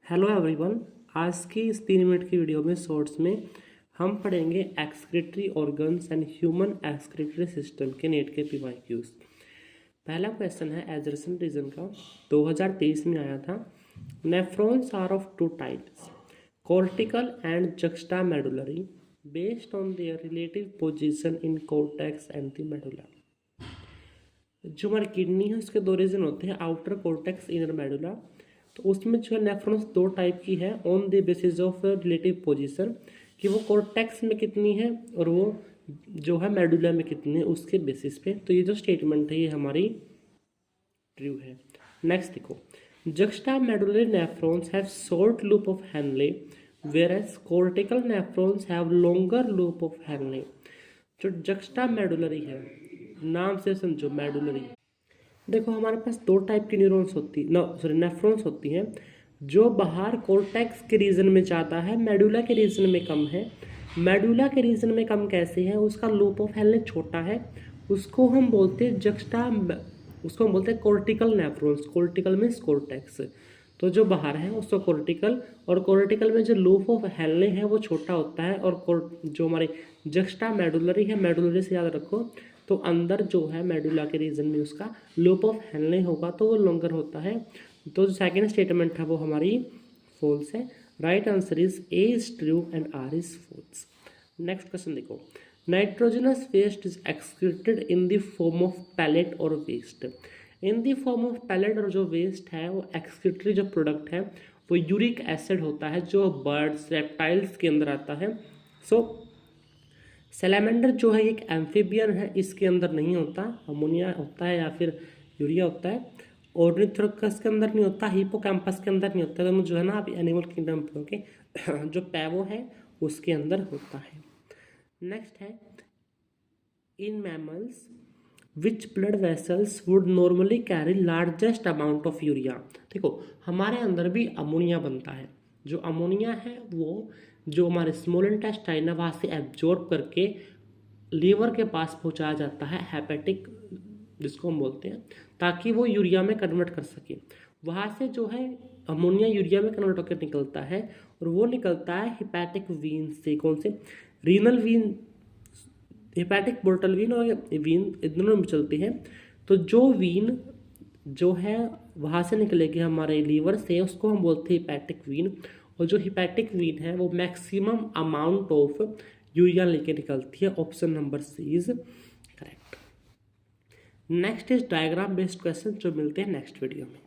Hello everyone. आज की इस 3 मिनट की वीडियो में शॉर्ट्स में हम पढ़ेंगे excretory organs and human excretory system के नेट के PYQs। पहला क्वेश्चन है एजरसन रीजन का, 2023 में आया था। Nephrons are of two types, cortical and juxtamedullary, based on their relative position in cortex and the medulla. जो हमारी किडनी है उसके दो रीजन होते हैं, आउटर कॉर्टेक्स, इनर मेडुला। तो उसमें जो है नेफ्रॉन्स दो टाइप की है on the basis of relative position, कि वो कॉर्टेक्स में कितनी है और वो जो है मेडुला में कितनी है उसके बेसिस पे। तो ये जो स्टेटमेंट है ये हमारी ट्रू है। नेक्स्ट देखो, juxta medullary nephrons have short loop of Henle whereas cortical nephrons have longer loop of Henle। जो जक्स्टा मेडुलरी है, नाम से समझो मेडुलरी। देखो हमारे पास दो टाइप की न्यूरॉन्स होती नेफ्रॉन्स होती हैं। जो बाहर कॉर्टेक्स के रीजन में जाता है, मेडुला के रीजन में कम है। मेडुला के रीजन में कम कैसे है, उसका लूप ऑफ हेनले छोटा है, उसको हम बोलते हैं उसको हम बोलते हैं cortical nephrons. Cortical means cortex, तो जो बाहर है उसको कॉर्टिकल, और कॉर्टिकल में जो लूप ऑफ हेनले है वो छोटा होता है। और जो हमारे जक्स्टा मेडुलरी है, मेडुलरी से याद रखो, तो अंदर जो है मेडुला के रीजन में उसका लूप ऑफ हेनले होगा तो वो लॉन्गर होता है। तो जो सेकेंड स्टेटमेंट है वो हमारी फॉल्स है। Right answer is A is true and R is false. Next question देखो, nitrogenous waste is excreted in the form of pellet और waste. In the form of pellet और जो वेस्ट है वो एक्सक्रीटरी जो प्रोडक्ट है वो यूरिक एसिड होता है, जो बर्ड्स रेप्टाइल्स के अंदर आता है। सैलामेंडर जो है एक एम्फीबियन है, इसके अंदर नहीं होता, अमोनिया होता है या फिर यूरिया होता है। ऑर्निथोरक्स के अंदर नहीं होता, हिपोकैम्पस के अंदर नहीं होता। तो जो है ना आप एनिमल किंगडम के जो पैवो है उसके अंदर होता है। नेक्स्ट है, in mammals which blood vessels would normally carry largest amount of urea. देखो हमारे अंदर भी अमोनिया बनता है। जो अमोनिया है वो जो हमारे स्मॉल इंटेस्टाइन है वहाँ से एब्जॉर्ब करके लीवर के पास पहुँचाया जाता है, हेपेटिक जिसको हम बोलते हैं, ताकि वो यूरिया में कन्वर्ट कर सके। वहाँ से जो है अमोनिया यूरिया में कन्वर्ट होकर निकलता है, और वो निकलता है हिपैटिक वीन से। कौन से? Renal vein, hepatic portal vein और वीन दोनों में चलती है। तो जो वीन जो है वहाँ से निकलेगी हमारे लीवर से, उसको हम बोलते हैं हिपैटिक वीन। और जो हिपैटिक वीन है वो मैक्सिमम अमाउंट ऑफ यूरिया लेके निकलती है। Option number C is correct. Next is diagram based question, जो मिलते हैं नेक्स्ट वीडियो में।